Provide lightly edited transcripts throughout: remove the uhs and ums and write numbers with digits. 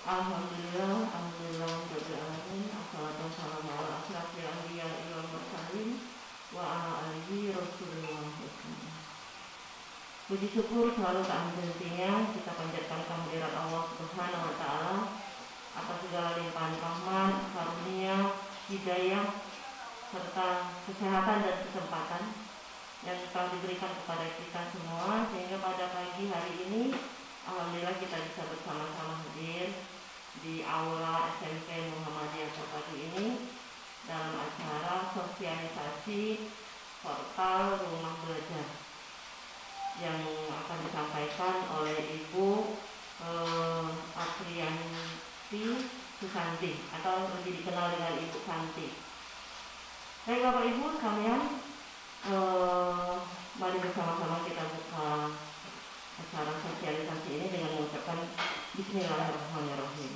Alhamdulillah, alhamdulillah, alamin. Assalatu wassalamu ala asyrafil anbiya'i wal mursalin wa ala alihi rasulillah. Puji syukur selalu tak henti-hentinya kita panjatkan kehadirat Allah Subhanahu wa taala atas segala limpahan rahmat, karunia, hidayah serta kesehatan dan kesempatan yang telah diberikan kepada kita semua, sehingga pada pagi hari ini alhamdulillah kita bisa bersama-sama hadir di aula SMP Muhammadiyah Terpadu ini dalam acara sosialisasi portal rumah belajar yang akan disampaikan oleh Ibu Aprianti Susanti atau lebih dikenal dengan Ibu Santi. Baik Bapak Ibu sekalian, mari bersama-sama kita buka acara sosialisasi ini dengan mengucapkan Bismillahirrahmanirrahim.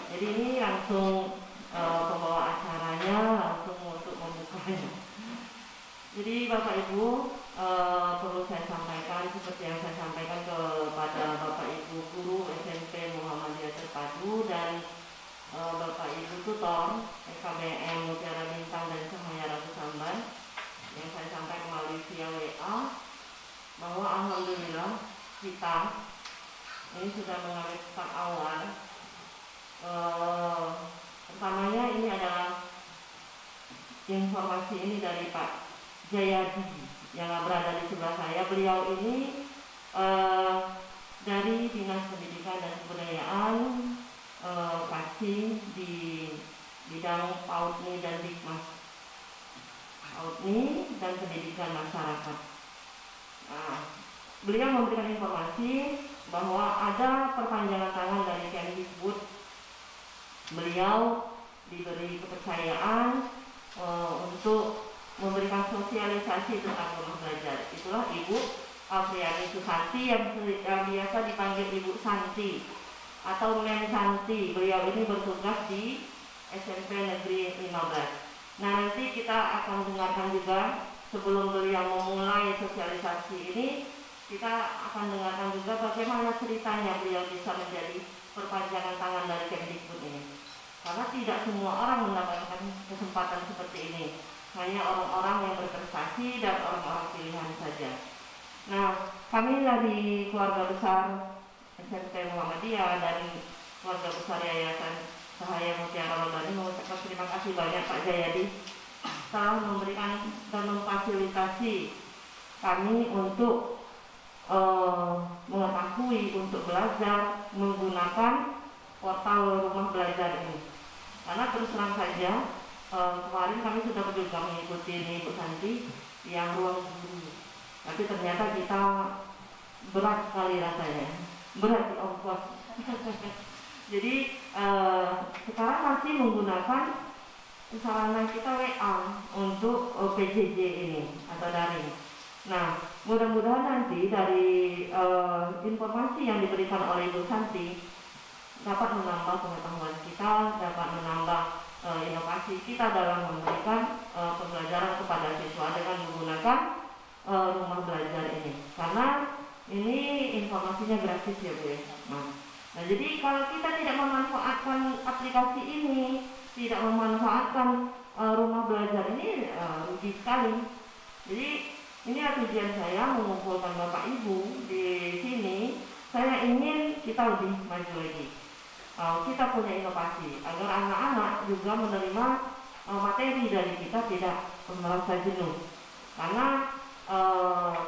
Jadi ini langsung pembawa acaranya langsung untuk membukanya. Jadi Bapak Ibu, perlu saya sampaikan seperti yang saya sampaikan kepada Bapak Ibu guru SMP Muhammadiyah Terpadu dan Bapak Ibu tutor SKBM Mutiara Bintang dan Cahaya Ratu Samban yang saya sampaikan melalui via WA, bahwa alhamdulillah kita ini sudah mengalami tahap awal. Pertamanya ini adalah informasi ini dari Pak Jayadi yang berada di sebelah saya. Beliau ini dari Dinas Pendidikan dan Kebudayaan, Pasti di bidang PAUDNI dan Dikmas, PAUDNI dan Pendidikan Masyarakat. Nah, beliau memberikan informasi bahwa ada perpanjangan tangan dari Kemdikbud. Beliau diberi kepercayaan untuk memberikan sosialisasi tentang rumah belajar. Itulah Ibu Apriani Susanti yang biasa dipanggil Ibu Santi atau Mem Santi. Beliau ini bertugas di SMP Negeri 15. Nah, nanti kita akan dengarkan juga sebelum beliau memulai sosialisasi ini, kita akan dengarkan juga bagaimana ceritanya beliau bisa menjadi perpanjangan tangan dari Kemdikbud ini. Karena tidak semua orang mendapatkan kesempatan seperti ini. Hanya orang-orang yang berprestasi dan orang-orang pilihan saja. Nah, kami dari keluarga besar SMP Muhammadiyah dan keluarga besar Yayasan Cahaya Mutiara Lodani mengucapkan terima kasih banyak Pak Jayadi telah memberikan dan memfasilitasi kami untuk mengetahui untuk belajar menggunakan portal rumah belajar ini. Karena terus terang saja kemarin kami sudah juga mengikuti Ibu Santi yang ruang guru, tapi ternyata kita berat sekali rasanya, berat di ongkos. Jadi sekarang masih menggunakan sarana kita WA untuk PJJ ini atau daring. Nah, mudah-mudahan nanti dari informasi yang diberikan oleh Ibu Santi dapat menambah pengetahuan kita, dapat menambah inovasi kita dalam memberikan pembelajaran kepada siswa dengan menggunakan rumah belajar ini. Karena ini informasinya gratis ya Bu ya. Nah, jadi kalau kita tidak memanfaatkan aplikasi ini, tidak memanfaatkan rumah belajar ini, rugi sekali. Jadi inilah tujuan saya mengumpulkan Bapak Ibu di sini. Saya ingin kita lebih maju lagi. Kita punya inovasi agar anak-anak juga menerima materi dari kita tidak merasa jenuh. Karena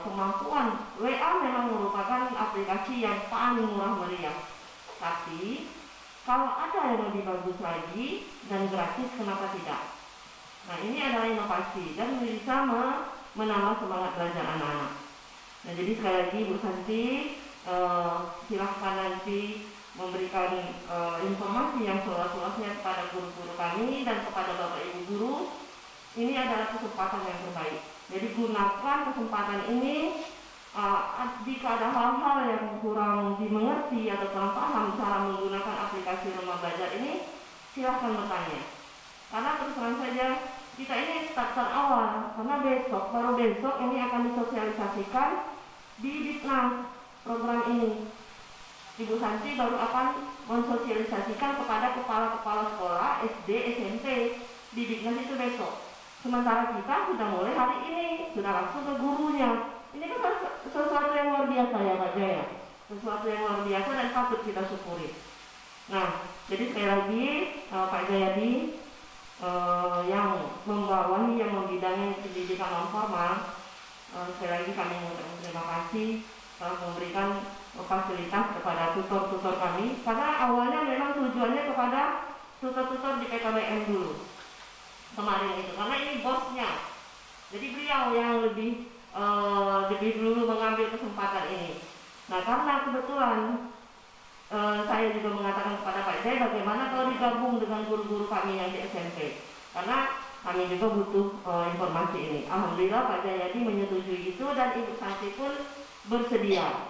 kemampuan WA memang merupakan aplikasi yang paling murah meriah. Tapi kalau ada yang lebih bagus lagi dan gratis, kenapa tidak? Nah, ini adalah inovasi dan bisa menambah semangat belajar anak-anak. Nah, jadi sekali lagi Bu Santi, silahkan nanti memberikan informasi yang seluas-luasnya kepada guru-guru kami dan kepada Bapak Ibu guru. Ini adalah kesempatan yang terbaik. Jadi gunakan kesempatan ini. Jika ada hal-hal yang kurang dimengerti atau kurang paham cara menggunakan aplikasi rumah belajar ini, silahkan bertanya. Karena terus terang saja kita ini starter awal, karena baru besok ini akan disosialisasikan di Diknas program ini. Ibu Santi baru akan mensosialisasikan kepada kepala-kepala sekolah SD, SMP di Dignas itu besok. Sementara kita sudah mulai hari ini, sudah langsung ke gurunya. Ini kan sesuatu yang luar biasa ya Pak Jaya, sesuatu yang luar biasa dan patut kita syukuri. Nah, jadi sekali lagi Pak Jayadi yang membawahi, yang membidangi pendidikan non formal, sekali lagi kami mengucapkan terima kasih telah memberikan fasilitas kepada tutor-tutor kami, karena awalnya memang tujuannya kepada tutor-tutor di PKBM dulu kemarin itu, karena ini bosnya, jadi beliau yang lebih dulu mengambil kesempatan ini. Nah, karena kebetulan saya juga mengatakan kepada Pak Jaya, bagaimana kalau digabung dengan guru-guru kami yang di SMP, karena kami juga butuh informasi ini. Alhamdulillah Pak Jayadi menyetujui itu dan Ibu Santi pun bersedia.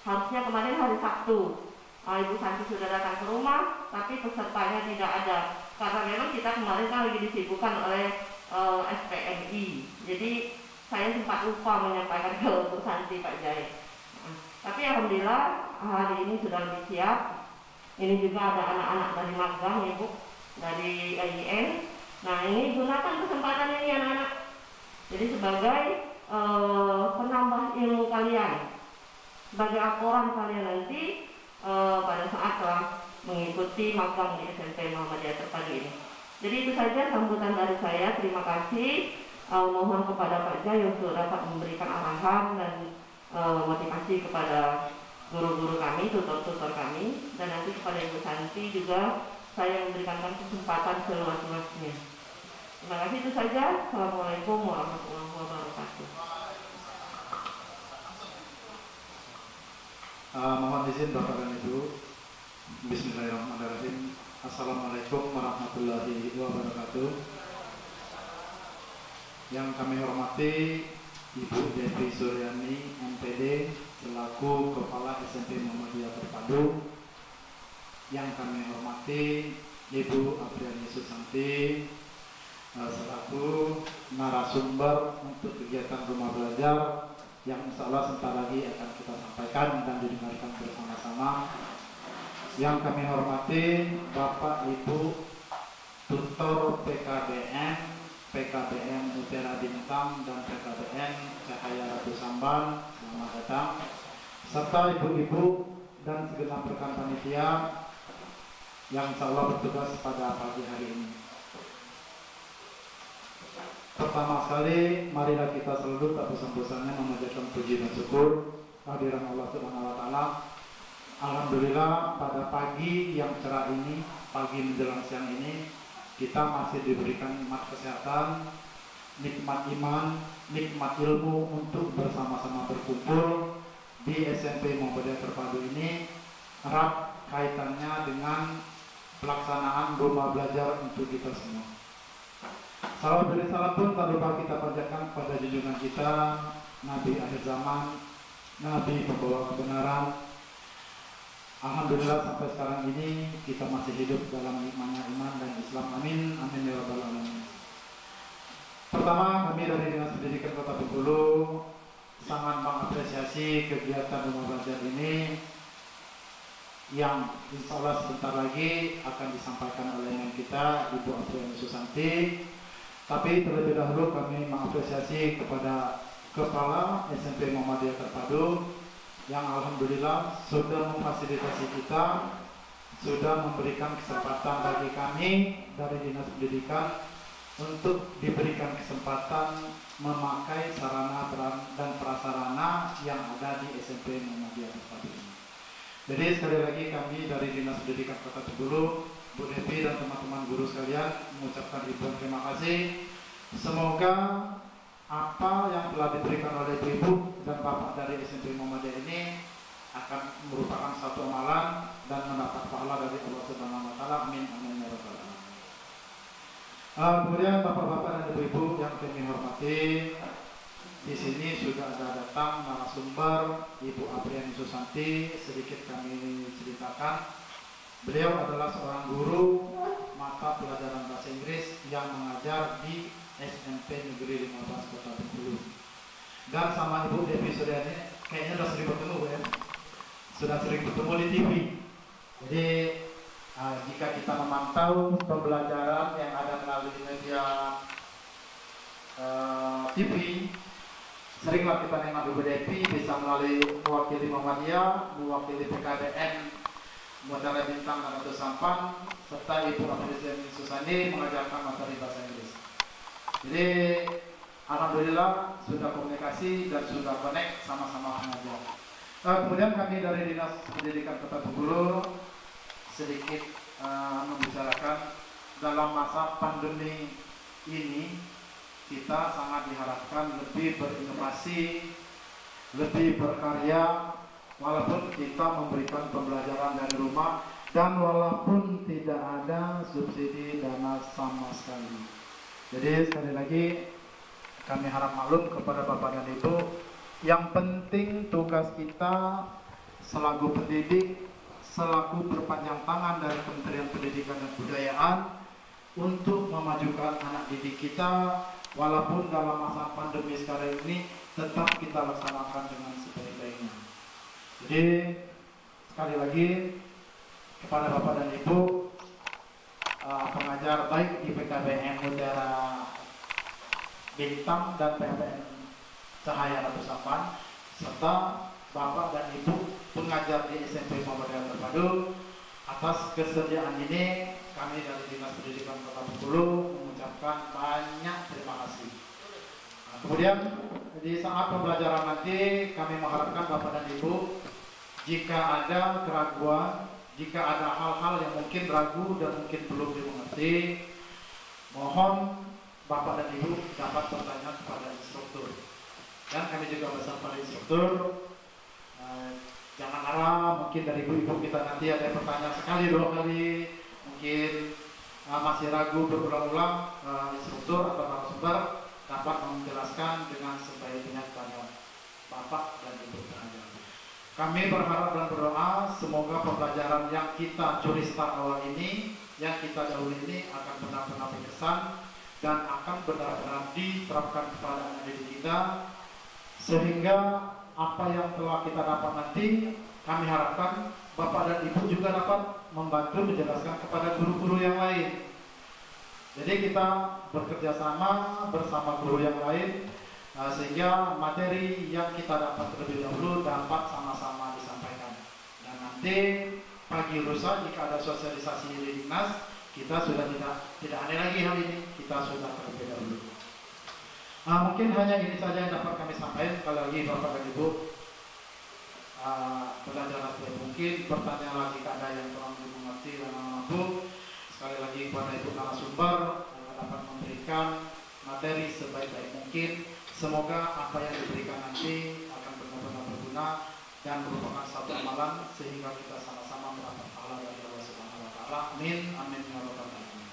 Harusnya kemarin hari Sabtu Ibu Santi sudah datang ke rumah, tapi pesertanya tidak ada, karena memang kita kemarin kan lagi disibukkan oleh SPMI. Jadi saya sempat lupa menyampaikan ke Ibu Santi Pak Jaya. Tapi alhamdulillah hari ini sudah lebih siap. Ini juga ada anak-anak dari magang, Ibu, dari IIN. Nah, ini gunakan kesempatan ini anak-anak. Jadi sebagai penambah ilmu kalian, sebagai laporan kalian nanti pada saat telah mengikuti magang di SMP Muhammadiyah Terpadu ini. Jadi itu saja sambutan dari saya. Terima kasih. Mohon kepada Pak Jaya untuk dapat memberikan arahan dan motivasi kepada guru-guru kami, tutor-tutor kami, dan nanti kepada Ibu Santi juga saya memberikan kesempatan seluas-luasnya. Terima kasih, itu saja. Assalamualaikum warahmatullahi wabarakatuh. Mohon izin Bapak dan Ibu. Bismillahirrahmanirrahim. Assalamualaikum warahmatullahi wabarakatuh. Yang kami hormati Ibu Devi Suryani MPD selaku Kepala SMP Muhammadiyah Terpadu. Yang kami hormati Ibu Apriani Susanti selaku narasumber untuk kegiatan rumah belajar yang insya Allah sebentar lagi akan kita sampaikan dan didengarkan bersama-sama. Yang kami hormati Bapak Ibu Tutor PKBM, PKBM Mutiara Bintang dan PKBM Cahaya Ratu Samban, selamat datang. Serta ibu-ibu dan segenap rekan panitia yang insya Allah bertugas pada pagi hari ini. Pertama sekali, marilah kita selalu tak bosan-bosannya memanjatkan puji dan syukur kehadiran Allah Subhanahu wa Ta'ala. Alhamdulillah pada pagi yang cerah ini, pagi menjelang siang ini, kita masih diberikan nikmat kesehatan, nikmat iman, nikmat ilmu untuk bersama-sama berkumpul di SMP Muhammadiyah Terpadu ini. Erat kaitannya dengan pelaksanaan rumah belajar untuk kita semua. Salawat dan salam pun tak lupa kita panjatkan kepada junjungan kita, Nabi akhir zaman, Nabi pembawa kebenaran. Alhamdulillah sampai sekarang ini kita masih hidup dalam nikmatnya iman dan Islam. Amin, amin ya rabbal alamin. Pertama, kami dari Dinas Pendidikan Kota Bengkulu sangat mengapresiasi kegiatan rumah belajar ini yang insya Allah sebentar lagi akan disampaikan oleh yang kita Ibu Apriani Susanti. Tapi terlebih dahulu kami mengapresiasi kepada Kepala SMP Muhammadiyah Terpadu yang alhamdulillah sudah memfasilitasi kita, sudah memberikan kesempatan bagi kami dari Dinas Pendidikan untuk diberikan kesempatan memakai sarana dan prasarana yang ada di SMP Muhammadiyah Terpadu ini. Jadi sekali lagi kami dari Dinas Pendidikan Kota Bengkulu, Bu Devi dan teman-teman guru sekalian mengucapkan ribuan terima kasih. Semoga apa yang telah diberikan oleh Ibu dan Bapak dari SMP Muhammadiyah ini akan merupakan satu amalan dan mendapat pahala dari Allah Subhanahu wa Ta'ala. Amin, amin ya rabbal alamin. Kemudian Bapak-bapak dan Ibu-ibu yang kami hormati, di sini sudah ada datang narasumber Ibu Apriani Susanti. Sedikit kami ceritakan. Beliau adalah seorang guru mata pelajaran bahasa Inggris yang mengajar di SMP Negeri 15 Kota Bengkulu. Dan sama Ibu Devi Suryani, kayaknya udah sering bertemu ya. sudah sering bertemu di TV. Jadi jika kita memantau pembelajaran yang ada melalui media TV, seringlah kita nengok Ibu Devi bisa melalui mewakili Muhammadiyah, mewakili PKBN Mutiara Bintang dan Ratu Sampan, serta Ibu Apresian Susani mengajarkan materi bahasa Inggris. Jadi alhamdulillah sudah komunikasi dan sudah connect sama-sama mengajar. Kemudian kami dari Dinas Pendidikan Kota Bengkulu sedikit membicarakan dalam masa pandemi ini kita sangat diharapkan lebih berinovasi, lebih berkarya, walaupun kita memberikan pembelajaran dari rumah dan walaupun tidak ada subsidi dana sama sekali. Jadi sekali lagi kami harap maklum kepada Bapak dan Ibu, yang penting tugas kita selaku pendidik, selaku berpanjang tangan dari Kementerian Pendidikan dan Kebudayaan untuk memajukan anak didik kita, walaupun dalam masa pandemi sekarang ini tetap kita laksanakan dengan sebaik-baiknya. Jadi sekali lagi kepada Bapak dan Ibu pengajar baik di PKBN Mutiara Bintang dan PKBN Cahaya Ratu Sampan, serta Bapak dan Ibu pengajar di SMP Muhammadiyah Terpadu, atas kesediaan ini kami dari Dinas Pendidikan Kota Bengkulu mengucapkan banyak terima kasih. Kemudian di saat pembelajaran nanti kami mengharapkan Bapak dan Ibu, jika ada keraguan, jika ada hal-hal yang mungkin ragu dan mungkin belum dimengerti, mohon Bapak dan Ibu dapat bertanya kepada instruktur. Dan kami juga bersama pada instruktur, jangan marah, mungkin dari ibu-ibu kita nanti ada yang bertanya sekali, dua kali, mungkin masih ragu berulang-ulang, instruktur atau narasumber dapat menjelaskan dengan sebaik-baiknya kepada Bapak dan Ibu pengajar. Kami berharap dan berdoa semoga pembelajaran yang kita curi start awal ini, yang kita dahulu ini akan benar-benar berkesan dan akan benar-benar diterapkan kepada anak didik kita, sehingga apa yang telah kita dapat nanti kami harapkan Bapak dan Ibu juga dapat membantu menjelaskan kepada guru-guru yang lain. Jadi kita bekerja sama bersama guru yang lain, sehingga materi yang kita dapat terlebih dahulu dapat sama-sama disampaikan. Dan nanti pagi lusa jika ada sosialisasi di dinas, kita sudah tidak aneh lagi hal ini, kita sudah terlebih dahulu. Mungkin hanya ini saja yang dapat kami sampaikan. Sekali lagi Bapak dan Ibu, belajar sebaik mungkin, bertanya lagi jika ada yang kurang mengerti dan mampu. Sekali lagi kepada Ibu narasumber yang dapat memberikan materi sebaik-baik mungkin. Semoga apa yang diberikan nanti akan benar-benar berguna dan merupakan satu amalan sehingga kita sama-sama mendapat pahala dari Allah Subhanahu wa taala. Amin amin ya rabbal alamin.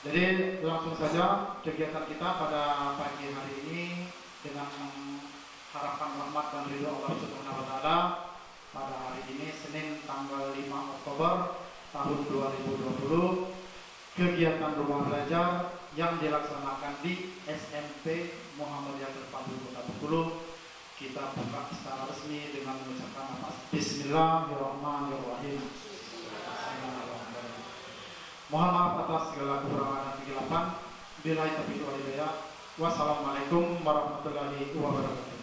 Jadi langsung saja kegiatan kita pada pagi hari ini dengan harapan rahmat dan ridho Allah Subhanahu wa taala pada hari ini Senin tanggal 5 Oktober tahun 2020, kegiatan rumah belajar yang dilaksanakan di SMP Muhammadiyah Terpadu Kota Bengkulu kita buka secara resmi dengan mengucapkan nama Bismillahirrahmanirrahim. Mohon maaf atas segala kekurangan dan kegelapan. Billahi taufiq wal hidayah. Wassalamualaikum warahmatullahi wabarakatuh.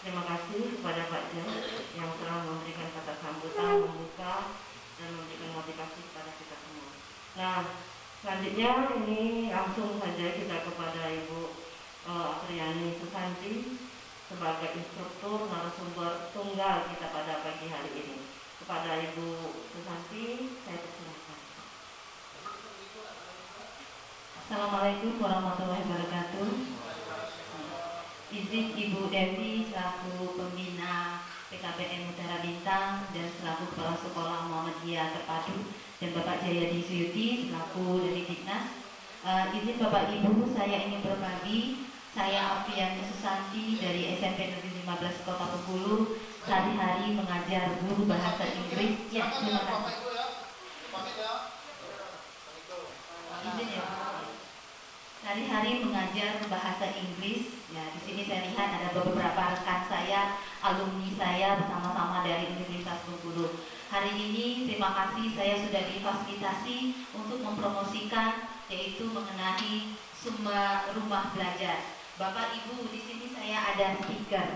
Terima kasih kepada Pak Jan yang telah memberikan kata sambutan, membuka dan memberikan motivasi kepada kita semua. Nah, selanjutnya ini langsung saja kita kepada Ibu Apriyani Susanti sebagai instruktur narasumber tunggal kita pada pagi hari ini. Kepada Ibu Susanti, saya persilakan. Assalamualaikum warahmatullahi wabarakatuh. Izin Ibu Devi selaku pembina PKBN Mutiara Bintang dan selaku Kepala Sekolah Muhammadiyah Terpadu dan Bapak Jayadi Suyuti selaku dari Dinas. Izin Bapak Ibu, saya ingin berbagi. Saya Apriyani Susanti dari SMP Negeri 15 Kota Bengkulu, sehari-hari mengajar guru bahasa Inggris. Ya, terima kasih. Izin ya. Sehari-hari mengajar bahasa Inggris. Ya, di sini saya lihat ada beberapa rekan saya alumni saya bersama-sama dari Universitas Bengkulu. Hari ini terima kasih saya sudah difasilitasi untuk mempromosikan yaitu mengenai sumber rumah belajar. Bapak Ibu, di sini saya ada stiker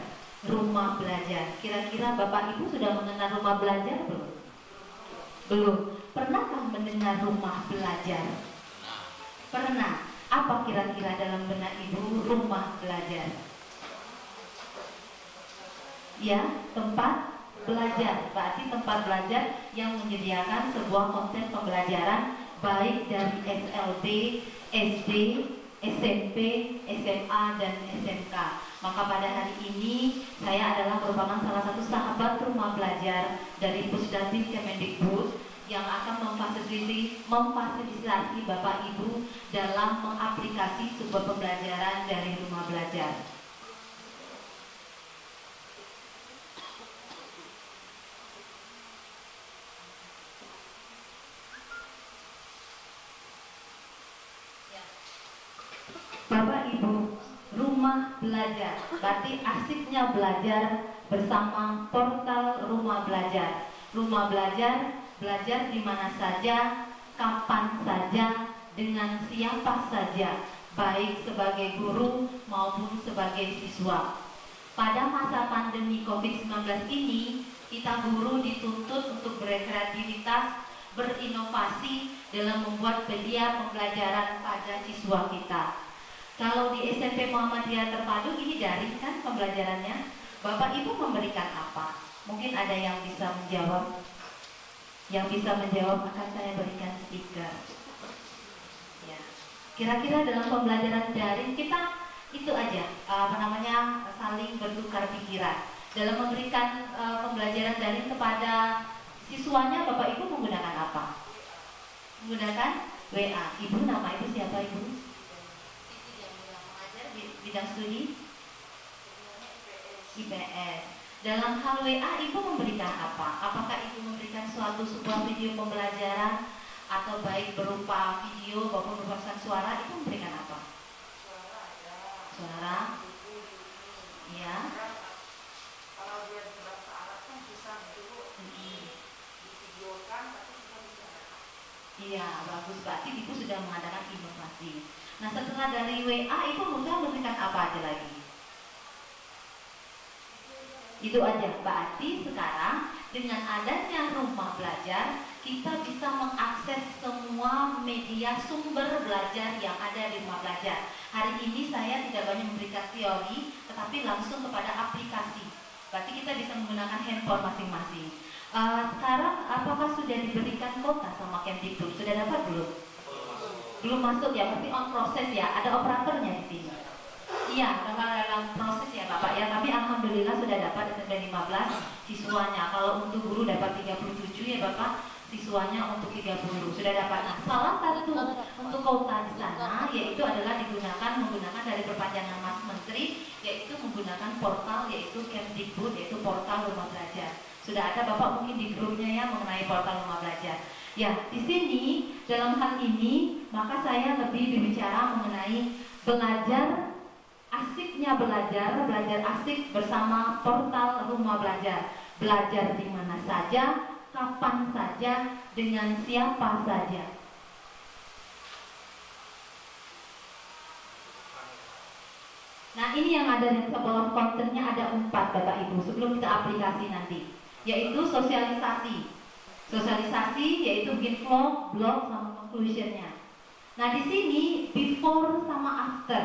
rumah belajar. Kira-kira Bapak Ibu sudah mengenal rumah belajar belum? Belum. Pernahkah mendengar rumah belajar? Pernah. Apa kira-kira dalam benak Ibu rumah belajar? Ya, tempat belajar. Berarti tempat belajar yang menyediakan sebuah konten pembelajaran baik dari SLB, SD, SMP, SMA, dan SMK. Maka pada hari ini saya adalah merupakan salah satu sahabat rumah belajar dari Pusdatin Kemendikbud yang akan memfasilitasi Bapak Ibu dalam mengaplikasi sebuah pembelajaran dari rumah belajar. Bapak Ibu, rumah belajar, berarti asiknya belajar bersama portal rumah belajar. Rumah belajar, belajar di mana saja, kapan saja, dengan siapa saja, baik sebagai guru maupun sebagai siswa. Pada masa pandemi COVID-19 ini, kita guru dituntut untuk berkreativitas, berinovasi dalam membuat media pembelajaran pada siswa kita. Kalau di SMP Muhammadiyah Terpadu ini daring kan pembelajarannya, Bapak Ibu memberikan apa? Mungkin ada yang bisa menjawab. Yang bisa menjawab akan saya berikan stiker. Ya. Kira-kira dalam pembelajaran daring kita itu aja, saling bertukar pikiran. Dalam memberikan pembelajaran daring kepada siswanya, Bapak Ibu menggunakan apa? Menggunakan WA. Ibu, nama Ibu siapa Ibu? Itu yang mengajar bidang studi IPS. Dalam hal WA, Ibu memberikan apa? Apakah Ibu memberikan sebuah video pembelajaran atau baik berupa video maupun berupa suara? Ibu memberikan apa? Suara. Ya. Kalau dia berbahasa Arab kan bisa dulu divideokan tapi kita bisa. Iya, bagus. Berarti Ibu sudah mengadakan inovasi. Nah, setelah dari WA, Ibu memberikan apa aja lagi? Itu aja. Berarti sekarang dengan adanya rumah belajar, kita bisa mengakses semua media sumber belajar yang ada di rumah belajar. Hari ini saya tidak banyak memberikan teori, tetapi langsung kepada aplikasi. Berarti kita bisa menggunakan handphone masing-masing. Sekarang apakah sudah diberikan kuota sama Kemdikbud? Sudah dapat belum? Belum masuk ya, berarti on proses ya. Ada operatornya di sini. Iya, dalam proses ya Bapak ya. Tapi alhamdulillah sudah dapat SMP 15 siswanya. Kalau untuk guru dapat 37 ya Bapak, siswanya untuk 30 sudah dapat. Nah, salah satu untuk kuota di sana yaitu adalah menggunakan dari perpanjangan Mas Menteri, yaitu menggunakan portal yaitu Kemdikbud, yaitu portal rumah belajar. Sudah ada Bapak mungkin di grupnya ya mengenai portal rumah belajar. Ya, di sini dalam hal ini maka saya lebih berbicara mengenai asiknya belajar asik bersama portal rumah belajar. Belajar di mana saja, kapan saja, dengan siapa saja. Nah, ini yang ada di sebelah kontennya ada 4 Bapak Ibu sebelum kita aplikasi nanti, yaitu sosialisasi. Sosialisasi yaitu bikin vlog, blog sama conclusionnya. Nah, di sini before sama after.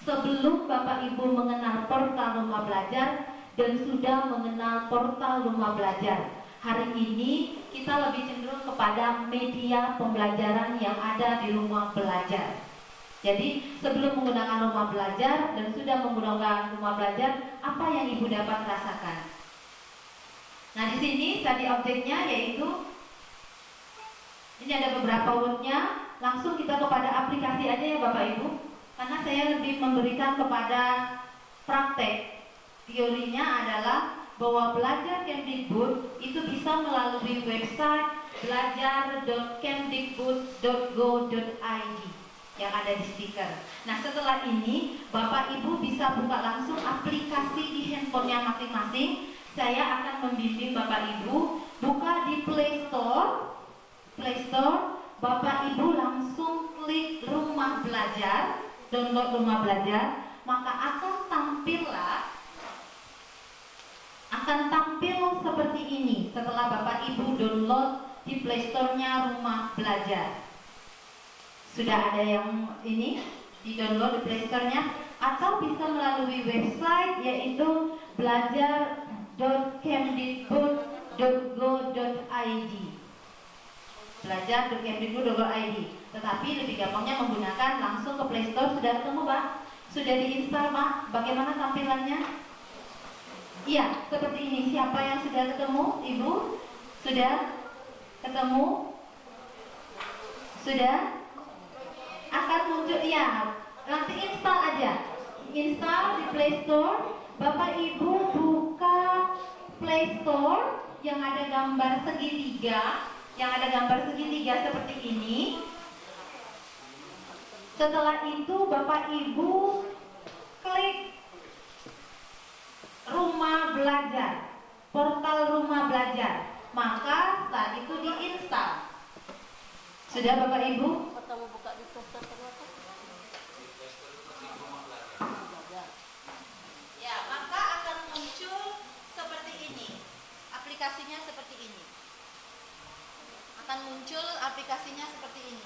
Sebelum Bapak Ibu mengenal portal rumah belajar dan sudah mengenal portal rumah belajar. Hari ini kita lebih cenderung kepada media pembelajaran yang ada di rumah belajar. Jadi sebelum menggunakan rumah belajar dan sudah menggunakan rumah belajar, apa yang Ibu dapat rasakan? Nah, di sini tadi objeknya yaitu ini ada beberapa wordnya. Langsung kita kepada aplikasi aja ya Bapak Ibu. Karena saya lebih memberikan kepada praktek. Teorinya adalah bahwa belajar Kemdikbud itu bisa melalui website belajar.kemdikbud.go.id. yang ada di stiker. Nah, setelah ini Bapak Ibu bisa buka langsung aplikasi di handphonenya masing-masing. Saya akan membimbing Bapak Ibu buka di Play Store. Bapak Ibu langsung klik Rumah Belajar, download Rumah Belajar, maka akan tampil seperti ini setelah Bapak Ibu download di Play Store-nya Rumah Belajar. Sudah ada yang ini di download di Play Store-nya, atau bisa melalui website yaitu belajar.kemdikbud.go.id. belajar.kemdikbud.go.id. Tetapi lebih gampangnya menggunakan langsung ke Play Store. Sudah ketemu, Pak? Sudah diinstal, Pak? Bagaimana tampilannya? Iya, seperti ini. Siapa yang sudah ketemu? Ibu? Sudah ketemu? Sudah? Akan muncul, ya. Nanti install aja. Install di Play Store. Bapak Ibu buka Play Store yang ada gambar segitiga. Yang ada gambar segitiga seperti ini. Setelah itu Bapak Ibu klik Rumah Belajar, portal Rumah Belajar, maka saat itu diinstal. Sudah Bapak Ibu? Ya, maka akan muncul seperti ini. Aplikasinya seperti ini. Akan muncul aplikasinya seperti ini.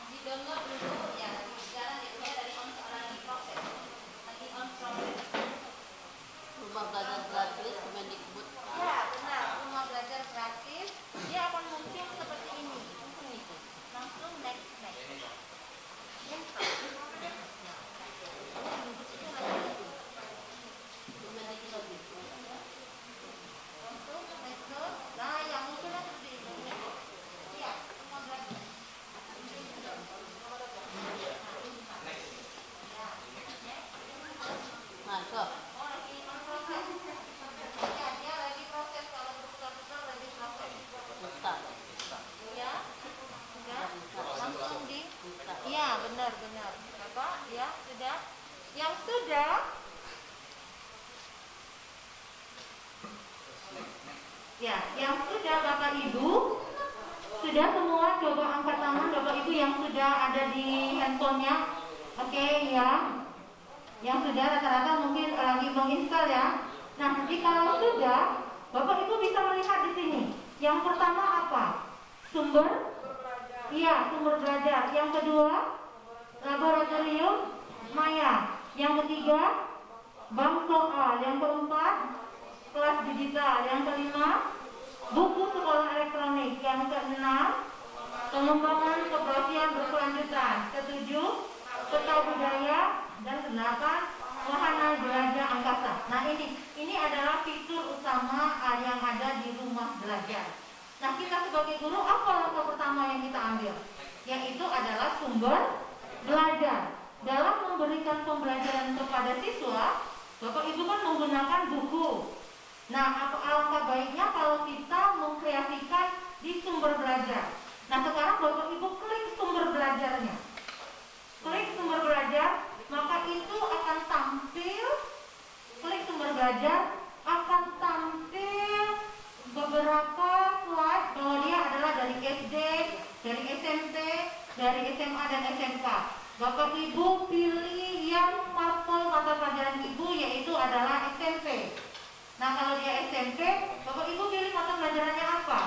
Di-download dulu ya, sekarang dia dari lagi proses. Rumah Belajar gratis Kemendikbud. Ya, benar. Rumah Belajar gratis. Dia akan muncul seperti ini. Langsung next. Nah, yang munculnya seperti ini. Iya, Rumah Belajar. Mantap. Dia lagi proses, kalau buka-buka lagi proses. Buka. Ya, sudah langsung di. Iya, benar. Bapak, ya sudah. Yang sudah. Ya, yang sudah Bapak Ibu. Sudah semua, coba angkat tangan Bapak Ibu yang sudah ada di handphonenya. Oke, ya. Yang sudah rata-rata mungkin lagi menginstal ya. Nah, jadi kalau sudah, Bapak Ibu bisa melihat di sini. Yang pertama apa? Sumber? Iya, sumber belajar. Yang kedua, laboratorium maya. Yang ketiga, bank soal. Yang keempat, kelas digital. Yang kelima, buku sekolah elektronik. Yang keenam, pengembangan keprofesian berkelanjutan. Ketujuh, peta budaya. Dan kedelapan, wahana jelajah angkasa. Nah, ini adalah fitur utama yang ada di Rumah Belajar. Nah, kita sebagai guru, apa langkah pertama yang kita ambil? Yaitu adalah sumber belajar. Dalam memberikan pembelajaran kepada siswa, Bapak Ibu kan menggunakan buku. Nah, alangkah baiknya kalau kita mengkreasikan di sumber belajar. Nah, sekarang Bapak Ibu klik sumber belajarnya. Klik sumber belajar, maka itu akan tampil. Klik sumber belajar, akan tampil beberapa slide bahwa dia adalah dari SD, dari SMP, dari SMA dan SMK. Bapak Ibu pilih yang mata pelajaran Ibu, yaitu adalah SMP. Nah, kalau dia SMP, Bapak Ibu pilih mata pelajarannya apa?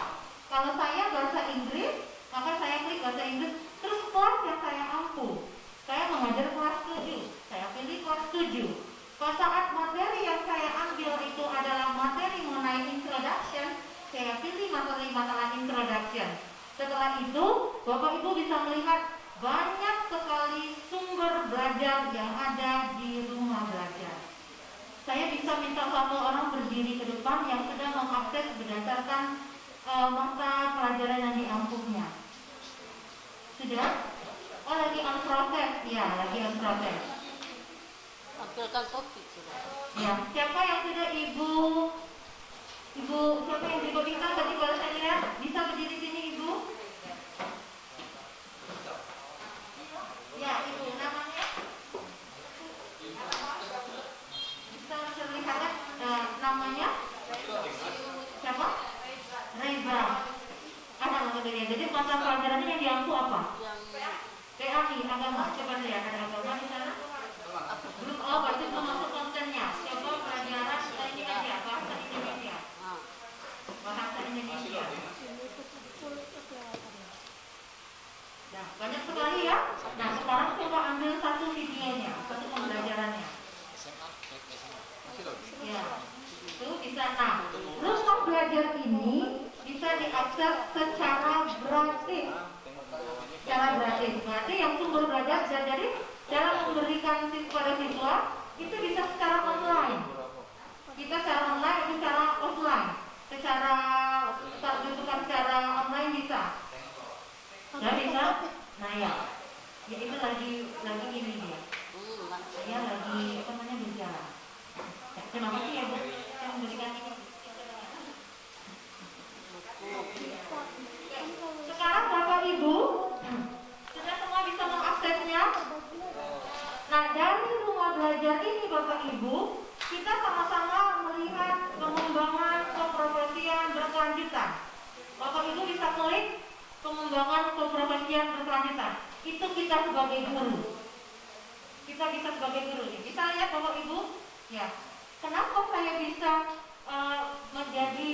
Kalau saya bahasa Inggris, maka saya klik bahasa Inggris. Terus kelas yang saya ampuh, saya mengajar kelas 7, saya pilih kelas 7. Pada saat materi yang saya ambil itu adalah materi mengenai introduction, saya pilih masalah introduction. Setelah itu, Bapak Ibu bisa melihat banyak sekali sumber belajar yang ada di Rumah Belajar. Saya bisa minta satu orang berdiri ke depan yang sudah mengakses berdasarkan mata pelajaran yang diampuhnya. Sudah? Oh, lagi on process. Ya, lagi on process. Tampilkan topik sudah. Ya, siapa yang sudah Ibu, siapa yang Ibu bintang tadi kalau saya lihat bisa berdiri sini Ibu? mata pelajarannya yang diampu apa? Yang PAI, agama. Coba lihat ada agama di sana. Belum, oh berarti belum masuk kontennya. Coba pelajaran ini aja, bahasa Indonesia. Bahasa Indonesia. Nah, banyak sekali ya. Nah, sekarang coba ambil satu videonya, satu pembelajarannya. Ya, itu bisa. Nah, rumah belajar ini bisa diakses secara gratis. Secara gratis. Berarti yang sumber belajar jadi dalam memberikan kepada siswa itu bisa secara online. Kita secara online, itu secara offline. Secara online bisa. Nggak bisa? Nah ya itu lagi ini dia. Saya lagi apa namanya bicara. Ya, terima kasih ya Bu. Saya memberikan ini. Sekarang Bapak Ibu sudah semua bisa mengaksesnya. Nah dari rumah belajar ini Bapak Ibu, kita sama-sama melihat pengembangan keprofesian berkelanjutan. Bapak Ibu bisa klik pengembangan keprofesian berkelanjutan. Itu kita sebagai guru. Kita bisa sebagai guru. Kita lihat Bapak Ibu, ya. Kenapa saya bisa menjadi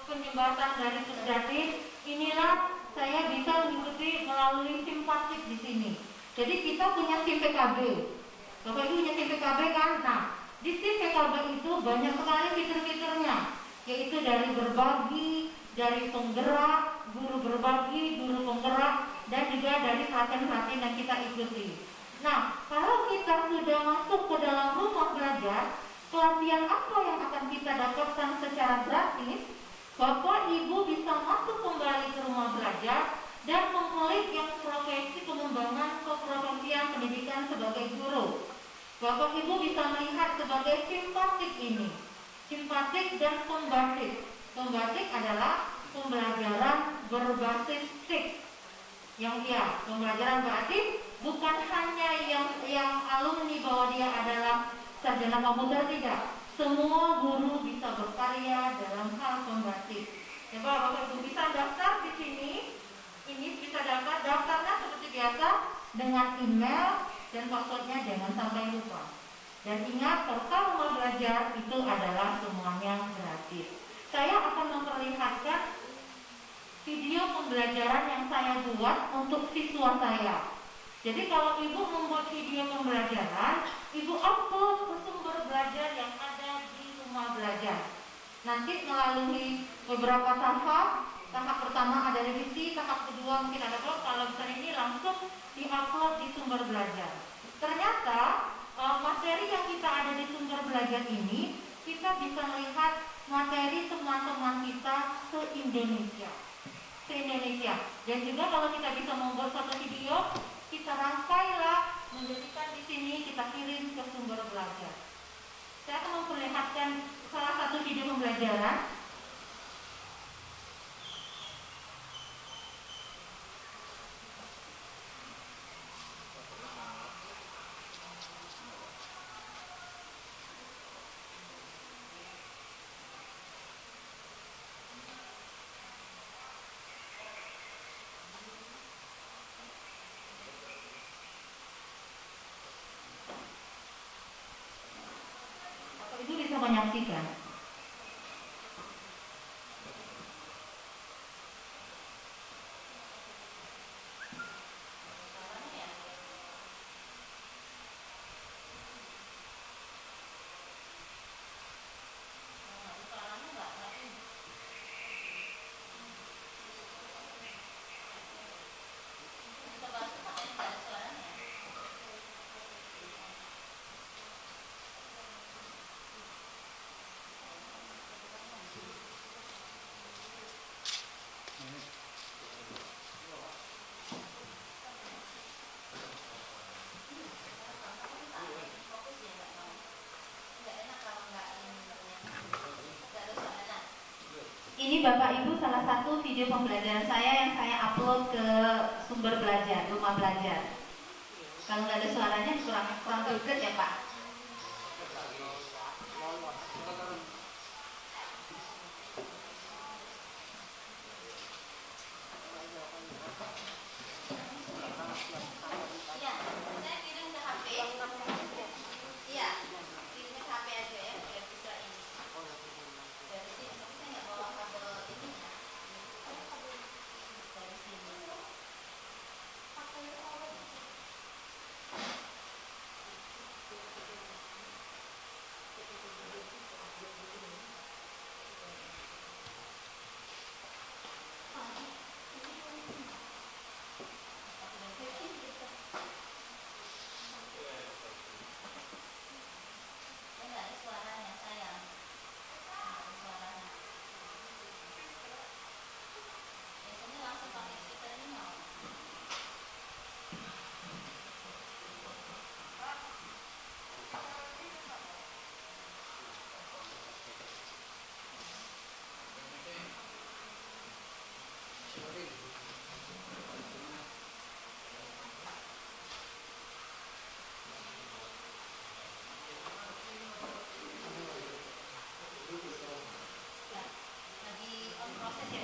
penjembatan dari Pusdatin? Inilah saya bisa mengikuti melalui simpatik di sini. Jadi kita punya SIM PKB. Bapak Ibu punya SIM PKB kan? Nah, di SIM PKB itu banyak sekali fitur-fiturnya, yaitu dari berbagi, dari penggerak, guru berbagi, guru penggerak, dan juga dari pelatihan-pelatihan yang kita ikuti. Nah, kalau kita sudah masuk ke dalam rumah belajar, pelatihan apa yang akan kita dapatkan secara gratis? Bapak Ibu bisa masuk kembali ke rumah belajar dan mengklik yang profesi pengembangan keprofesian pendidikan sebagai guru. Bapak Ibu bisa melihat sebagai simpatik ini, simpatik dan pembatik. Pembatik adalah pembelajaran berbasis TIK. Pembelajaran berarti bukan hanya yang alumni bahwa dia adalah sarjana komputer, tidak. Semua guru bisa berkarya dalam hal pembatik. Coba Bapak Ibu bisa daftar di sini. Ini bisa daftarnya seperti biasa dengan email dan passwordnya jangan sampai lupa. Dan ingat, portal rumah belajar itu adalah semuanya gratis. Saya akan memperlihatkan video pembelajaran yang saya buat untuk siswa saya. Jadi kalau Ibu membuat video pembelajaran, Ibu upload ke sumber belajar yang ada di rumah belajar. Nanti melalui beberapa tahap. Tahap pertama ada revisi, tahap kedua mungkin ada upload. Kalau misalnya ini langsung diupload di sumber belajar. Ternyata materi yang kita ada di sumber belajar ini, kita bisa melihat materi teman-teman kita se-Indonesia. Dan juga kalau kita bisa membuat satu video, kita rangkailah, menjadikan di sini, kita kirim ke sumber belajar. Saya akan memperlihatkan salah satu video pembelajaran. Ibu bisa menyaksikan. Ini Bapak Ibu salah satu video pembelajaran saya yang saya upload ke sumber belajar, rumah belajar. Kalau nggak ada suaranya kurang greget ya Pak.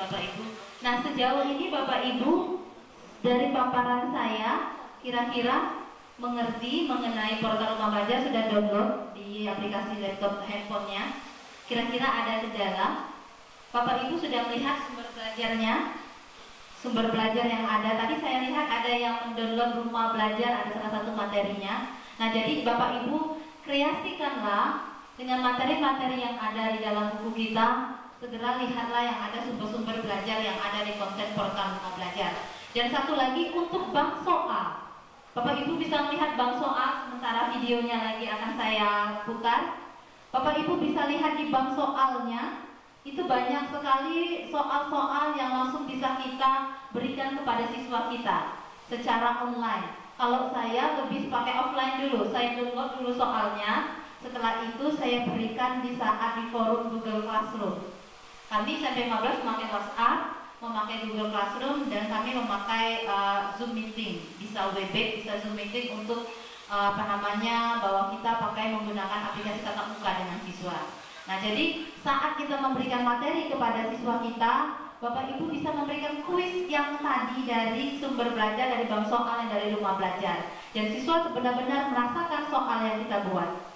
Bapak Ibu. Nah, sejauh ini Bapak Ibu dari paparan saya kira-kira mengerti mengenai portal rumah belajar, sudah download di aplikasi laptop handphonenya. Kira-kira ada kendala? Bapak Ibu sudah melihat sumber belajarnya? Sumber belajar yang ada, tadi saya lihat ada yang mendownload rumah belajar, ada salah satu materinya. Nah, jadi Bapak Ibu kreasikanlah dengan materi-materi yang ada di dalam buku kita. Segera lihatlah yang ada sumber-sumber belajar yang ada di konten portal rumah belajar. Dan satu lagi untuk bank soal, Bapak Ibu bisa melihat bank soal, sementara videonya lagi akan saya putar. Bapak Ibu bisa lihat di bank soalnya, itu banyak sekali soal-soal yang langsung bisa kita berikan kepada siswa kita secara online. Kalau saya lebih pakai offline dulu, saya download dulu soalnya, setelah itu saya berikan di saat di forum Google Classroom. Kami SMP 15 memakai WhatsApp, memakai Google Classroom, dan kami memakai Zoom Meeting, bisa Webex, bisa Zoom Meeting untuk bahwa kita pakai menggunakan aplikasi tatap muka dengan siswa. Nah, jadi saat kita memberikan materi kepada siswa kita, Bapak Ibu bisa memberikan kuis yang tadi dari sumber belajar, dari bank soal yang dari rumah belajar, dan siswa benar-benar merasakan soal yang kita buat.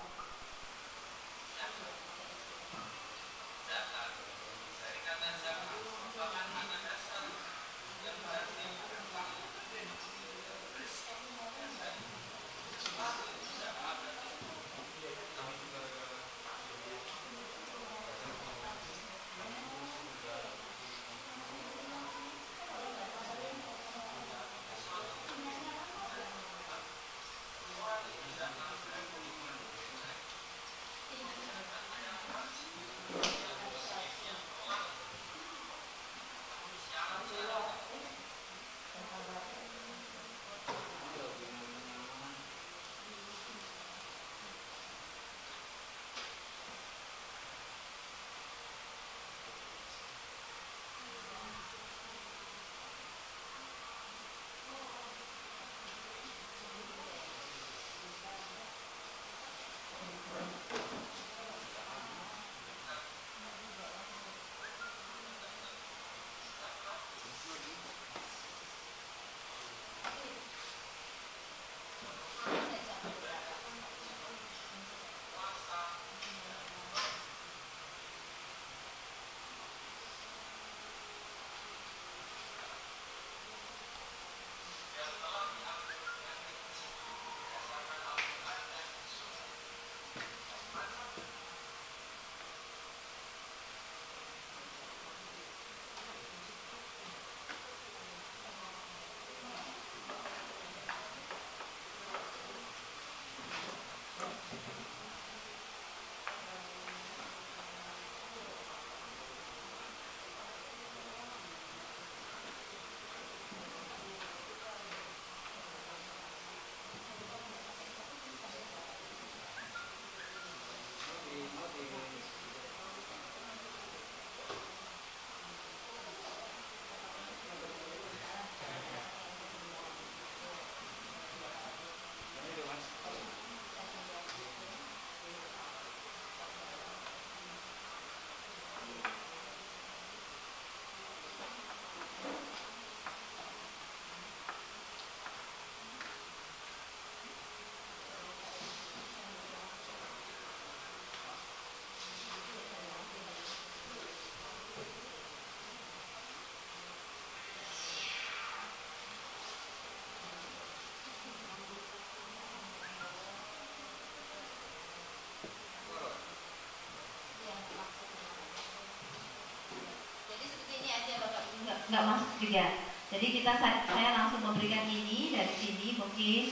Nggak masuk juga. Jadi saya langsung memberikan ini dari sini mungkin.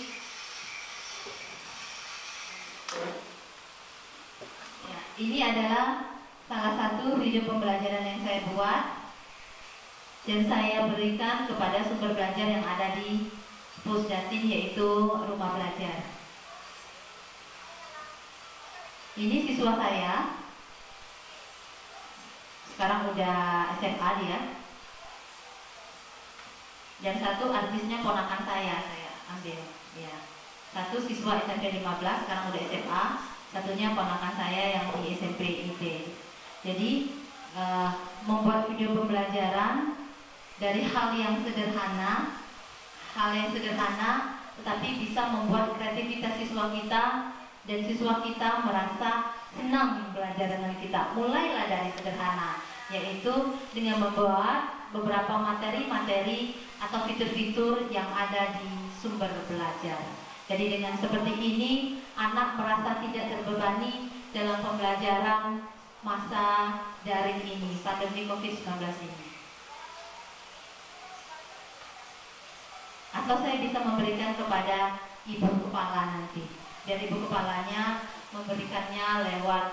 Ya, ini adalah salah satu video pembelajaran yang saya buat dan saya berikan kepada sumber belajar yang ada di Pusdatin, yaitu rumah belajar. Ini siswa saya, sekarang udah SMA dia. Dan satu artisnya ponakan saya ambil ya. Satu siswa SMP 15 sekarang udah SMA, satunya ponakan saya yang di SMP IT. Jadi membuat video pembelajaran dari hal yang sederhana, tetapi bisa membuat kreativitas siswa kita dan siswa kita merasa senang belajar dengan kita. Mulailah dari sederhana, yaitu dengan membuat beberapa materi-materi atau fitur-fitur yang ada di sumber belajar. Jadi dengan seperti ini, anak merasa tidak terbebani dalam pembelajaran masa daring ini, pandemi COVID-19 ini. Atau saya bisa memberikan kepada ibu kepala nanti, dan ibu kepalanya memberikannya lewat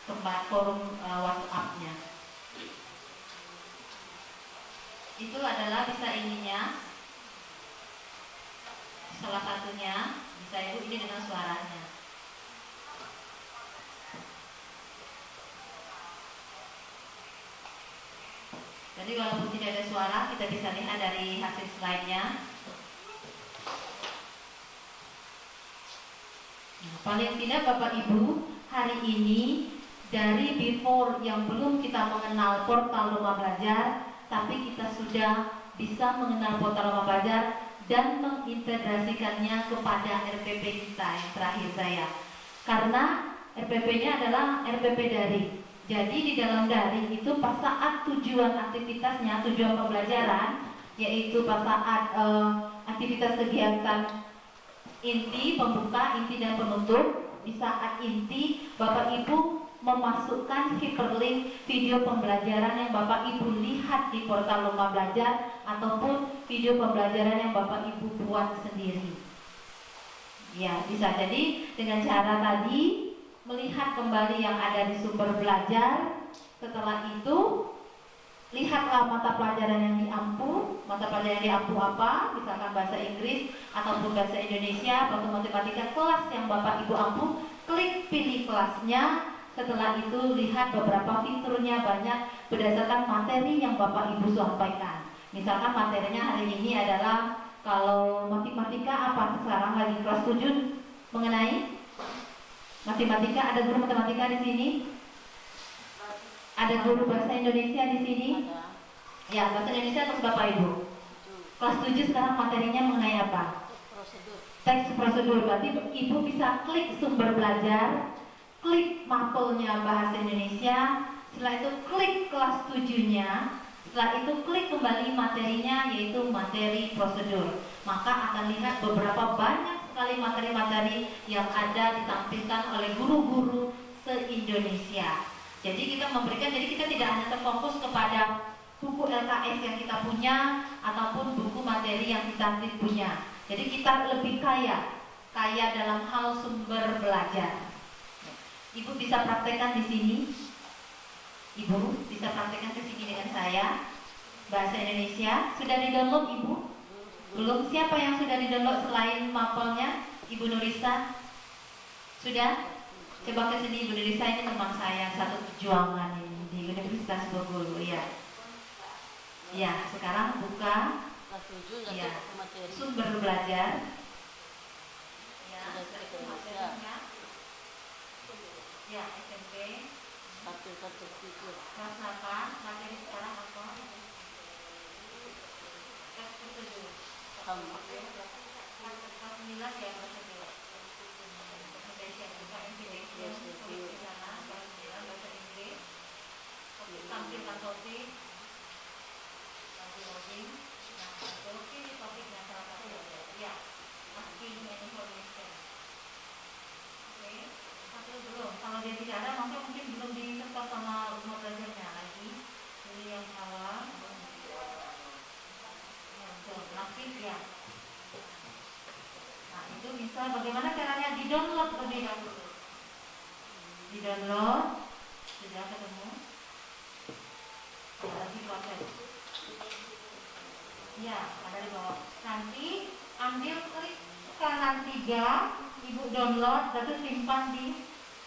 tempat forum WhatsApp-nya. Itu adalah bisa ininya, salah satunya bisa ibu ini dengan suaranya. Jadi walaupun tidak ada suara, kita bisa lihat dari hasil slide-nya. Nah, paling tidak Bapak Ibu, hari ini dari before yang belum kita mengenal portal rumah belajar, tapi kita sudah bisa mengenal portal rumah belajar dan mengintegrasikannya kepada RPP kita yang terakhir saya. Karena RPP-nya adalah RPP daring. Jadi di dalam daring itu pas saat tujuan aktivitasnya, tujuan pembelajaran, yaitu pas saat aktivitas kegiatan inti, pembuka, inti dan penutup, di saat inti Bapak Ibu memasukkan hyperlink video pembelajaran yang Bapak Ibu lihat di portal rumah belajar ataupun video pembelajaran yang Bapak Ibu buat sendiri. Ya, bisa jadi dengan cara tadi melihat kembali yang ada di sumber belajar. Setelah itu lihatlah mata pelajaran yang diampu. Mata pelajaran yang diampu apa? Misalkan bahasa Inggris ataupun bahasa Indonesia atau matematika, kelas yang Bapak Ibu ampu, klik pilih kelasnya. Setelah itu lihat beberapa fiturnya banyak berdasarkan materi yang Bapak Ibu sampaikan. Misalkan materinya hari ini adalah kalau matematika apa sekarang lagi kelas 7 mengenai matematika, ada guru matematika di sini? Ada guru bahasa Indonesia di sini? Ya, bahasa Indonesia untuk Bapak Ibu. Kelas 7 sekarang materinya mengenai apa? Teks prosedur. Berarti Ibu bisa klik sumber belajar, klik mapelnya bahasa Indonesia, setelah itu klik kelas 7-nya, setelah itu klik kembali materinya yaitu materi prosedur. Maka akan lihat beberapa banyak sekali materi-materi yang ada ditampilkan oleh guru-guru se-Indonesia. Jadi kita memberikan, jadi kita tidak hanya terfokus kepada buku LKS yang kita punya ataupun buku materi yang kita punya. Jadi kita lebih kaya dalam hal sumber belajar. Ibu bisa praktekkan di sini. Ibu bisa praktekkan di sini dengan saya. Bahasa Indonesia sudah di-download Ibu? Belum? Siapa yang sudah di-download selain mapelnya? Ibu Nurisa? Sudah? Coba ke sini Ibu Nurisa, ini teman saya satu perjuangan ini di Universitas Bogor. Ya. Ya, sekarang buka ya, sumber belajar. Ya, materinya. Ya, SMP. Kelas 8, materi sekarang apa? Kelas 7. Kelas 9 ya, prosedur. Indonesia juga Indonesia. Kelas 9 bahasa Inggris. Tampilkan topik. Nah, topik di topiknya salah satu. Ya, asking information. Oke, satu belum. Kalau dia tidak ada, maka mungkin belum disertai sama rumah belajarnya lagi. Jadi yang awal. Aktif ya. Nah, itu bisa bagaimana caranya di-download lebih dahulu. Di-download sudah ketemu. Lagi proses. Ya, ada di bawah. Nanti ambil klik kanan 3, Ibu download, lalu simpan di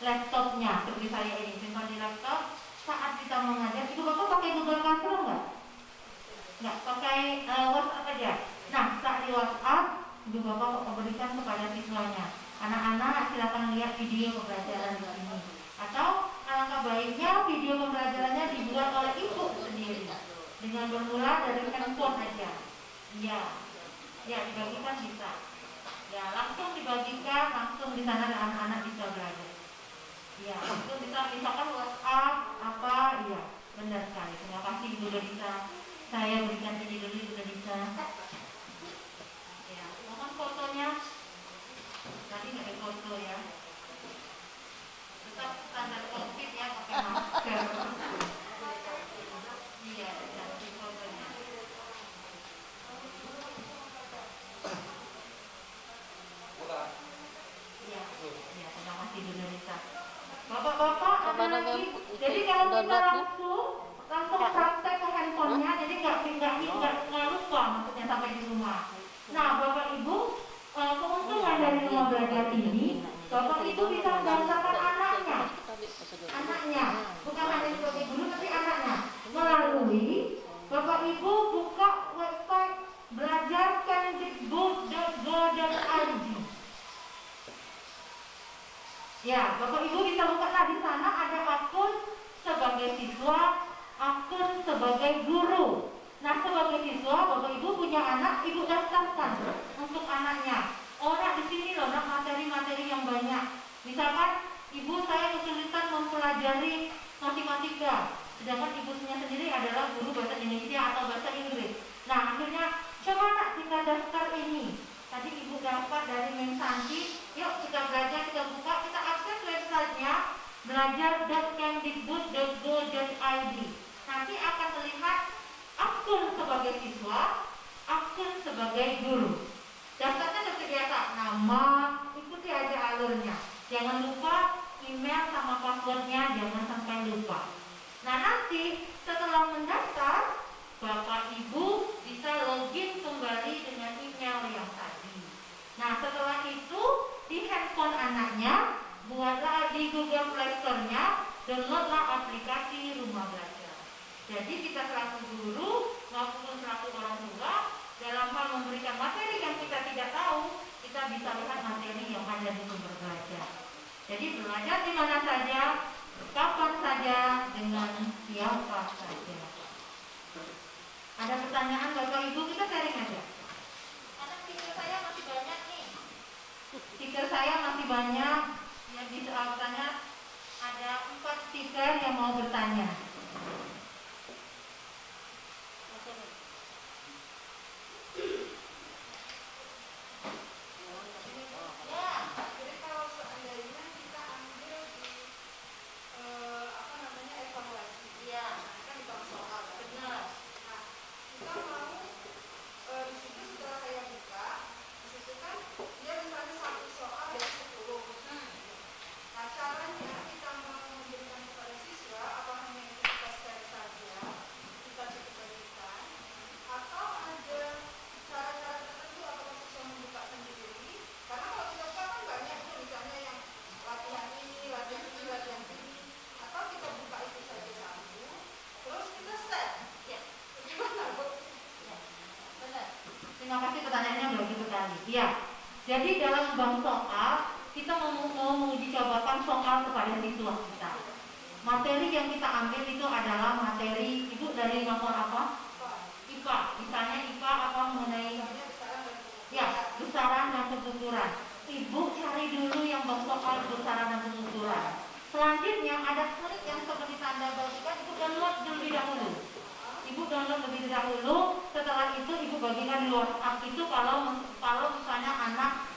laptopnya. Seperti saya ini, simpan di laptop. Saat kita mengajar, Ibu Bapak pakai Google Classroom nggak? Nggak, pakai WhatsApp aja. Nah, saat di WhatsApp, Ibu Bapak memberikan kepada siswanya. Anak-anak silakan lihat video pembelajaran di sini. Atau alangkah baiknya video dengan bermula dari handphone aja. Iya, ya dibagikan bisa. Ya langsung dibagikan, langsung di sana anak-anak bisa belajar. Iya, langsung bisa misalkan WhatsApp apa, iya benar sekali. Terima kasih Ibu Dorita. Saya berikan ini dulu Ibu Dorita. Ya, mohon fotonya. Tadi nggak ada foto ya. Tetap standar COVID ya, pakai masker. Iya, cantik fotonya. Iya, iya, terima kasih Bu Dorita. Bapak-bapak ada lagi. Jadi kalau kita langsung praktek ke handphonenya, jadi nggak lupa maksudnya sampai di rumah. Nah, Bapak Ibu, keuntungan dari rumah belajar ini, Bapak Ibu bisa mendaftarkan anaknya, bukan hanya sebagai guru tapi anaknya, melalui Bapak Ibu buka website belajarkemdikbud.go.id. Ya, Bapak Ibu bisa buka di sana ada akun sebagai siswa, akun sebagai guru. Nah, sebagai siswa, Bapak Ibu punya anak, Ibu daftarkan untuk anaknya. Oh, nah di sini loh, nah materi-materi yang banyak. Misalkan, Ibu saya kesulitan mempelajari matematika, sedangkan ibunya sendiri adalah guru bahasa Indonesia atau bahasa Inggris. Nah, akhirnya coba nak kita daftar ini. Tadi Ibu dapat dari Mensanti, yuk kita belajar, kita buka, kita akses websitenya belajar.kemdikbud.go.id. Nanti akan terlihat akun sebagai siswa, akun sebagai guru. Daftarnya seperti biasa, nama, ikuti aja alurnya. Jangan lupa email sama passwordnya, jangan sampai lupa. Nah nanti setelah mendaftar, Bapak Ibu bisa login kembali dengan email yang tadi. Nah setelah itu di handphone anaknya, buatlah di Google Play Store-nya, downloadlah aplikasi Rumah Belajar. Jadi kita selaku guru maupun selaku orang tua dalam hal memberikan materi yang kita tidak tahu, kita bisa lihat materi yang ada di sumber belajar. Jadi belajar di mana saja, kapan saja, dengan siapa saja. Ada pertanyaan Bapak Ibu, kita sharing aja. Karena stiker saya masih banyak nih. Stiker saya masih banyak. Yang bisa bertanya, ada 4 stiker yang mau bertanya. Terima kasih pertanyaannya begitu sekali. Ya, jadi dalam bank soal kita mau menguji cobakan soal kepada siswa kita. Materi yang kita ambil itu adalah materi Ibu dari nomor apa? IPA. Misalnya IPA apa mengenai ya besaran dan pengukuran. Ibu cari dulu yang bank soal besaran dan pengukuran. Selanjutnya ada klik yang seperti tanda bagikan, Ibu download terlebih dahulu. Ibu download lebih dahulu, setelah itu Ibu bagikan di WhatsApp itu kalau misalnya anak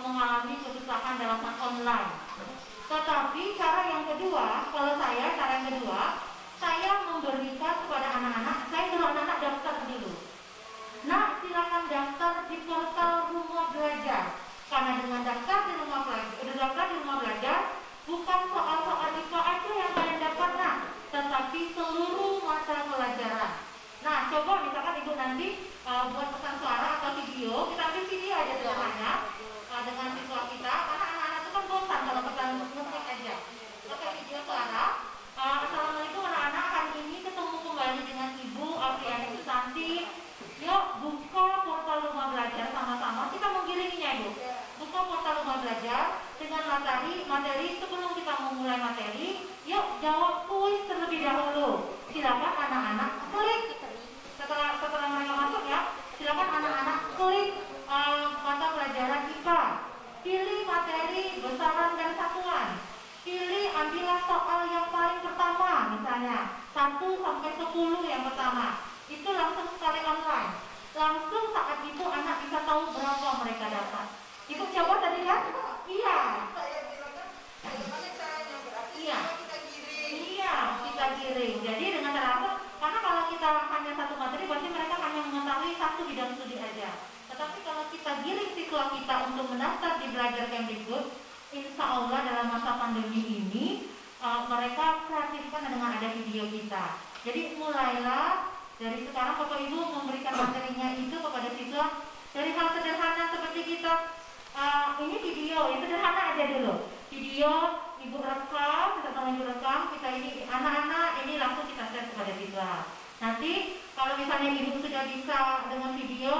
mengalami kesusahan dalam online. Tetapi cara yang kedua, saya memberikan kepada anak-anak, saya suruh anak-anak daftar dulu. Nah, silakan daftar di portal Rumah Belajar. Karena dengan daftar di rumah belajar, bukan soal-soal IPA aja yang kalian dapat, nah, tetapi seluruh mata pelajaran. Nah, coba misalkan Ibu nanti buat pesan suara atau video, kita ambil video aja sederhana dengan siswa kita, karena anak-anak itu kan bosan kalau pesan musik aja. Oke, video suara. Assalamualaikum anak-anak, hari ini ketemu kembali dengan Ibu Apriani Susanti. Yuk buka portal Rumah Belajar sama-sama, kita menggiringinya Ibu. Buka portal Rumah Belajar dengan materi sebelum kita memulai materi, yuk jawab kuis terlebih dahulu. Silakan anak-anak klik ambillah soal yang paling pertama, misalnya 1 sampai 10 yang pertama, itu langsung sekali online. Langsung saat itu anak bisa tahu berapa mereka dapat. Ibu coba tadi kan? Iya. Saya bilang kan, bagaimana caranya berarti Iya. semua kita giring. Iya, kita giring. Jadi dengan cara apa? Karena kalau kita hanya satu materi, berarti mereka hanya mengetahui satu bidang studi aja. Tetapi kalau kita giring siswa kita untuk mendaftar di Belajar Kemdikbud, insya Allah dalam masa pandemi ini mereka kreatifkan dengan ada video kita. Jadi mulailah dari sekarang Bapak Ibu memberikan materinya itu kepada siswa dari hal sederhana seperti kita ini video yang sederhana aja dulu. Video Ibu rekam, kita tolong Ibu rekam, kita ini anak-anak ini langsung kita share kepada siswa. Nanti kalau misalnya Ibu sudah bisa dengan video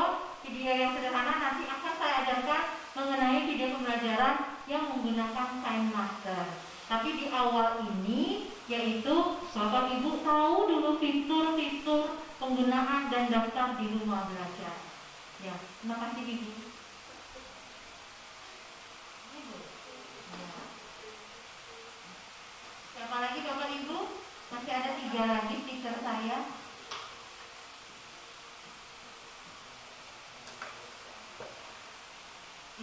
yang sederhana, nanti akan saya ajarkan mengenai video pembelajaran yang menggunakan KineMaster. Tapi di awal ini yaitu Bapak Ibu tahu dulu fitur-fitur penggunaan dan daftar di rumah belajar. Ya, terima kasih Ibu. Siapa lagi Bapak Ibu? Masih ada 3 lagi stiker saya.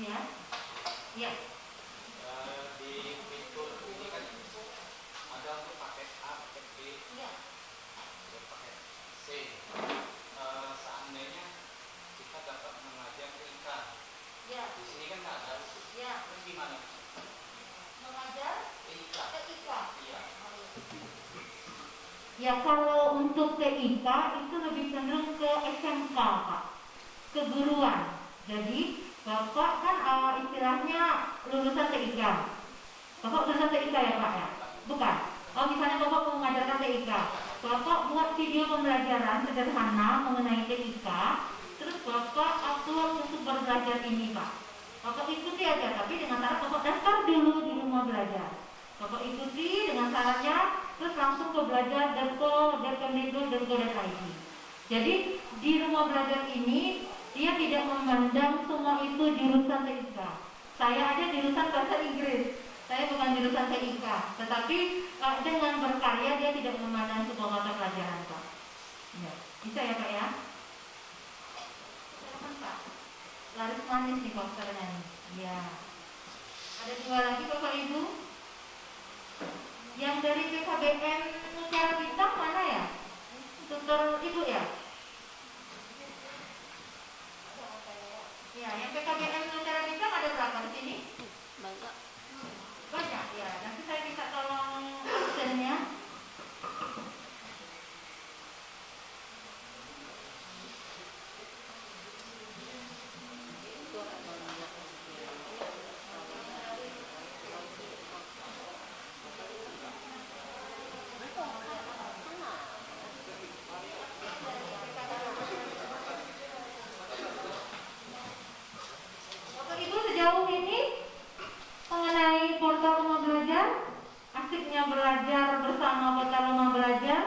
Iya. Iya. Di fitur ini kan ada untuk paket A, paket B, Iya. paket C. Seandainya kita dapat mengajar ke IK, Iya. di sini kan nggak ada. Iya. Terus gimana? Mengajar IK. TIK. Iya. Ya kalau untuk TIK itu lebih cenderung ke SMK Pak, keguruan. Jadi Bapak kan istilahnya lulusan TIK. Bapak lulusan TIK ya Pak ya? Bukan. Oh misalnya Bapak mau mengajarkan TIK, Bapak buat video pembelajaran sederhana mengenai TIK, terus Bapak upload untuk belajar ini Pak. Bapak ikuti aja, tapi dengan cara Bapak daftar dulu di rumah belajar. Bapak ikuti dengan caranya, terus langsung ke belajar.co.kemdikbud.go.id. Jadi di rumah belajar ini dia tidak memandang semua itu jurusan TIK. Saya aja jurusan bahasa Inggris, saya bukan jurusan TIK. Tetapi dengan berkarya dia tidak memandang sebuah mata pelajaran Pak. Ya. Bisa ya Pak ya? Silakan Pak. Laris manis nih posternya nih. Ya. Ada 2 lagi Bapak Ibu. Yang dari PKBM Mutiara Bintang mana ya? Tutor Ibu ya? Ya, yang PKBM Mutiara Bintang ada berapa di sini? Banyak. Banyak ya. Nanti saya bisa tolong absennya. Bapak Ibu sejauh ini mengenai portal rumah belajar, asiknya belajar bersama portal rumah belajar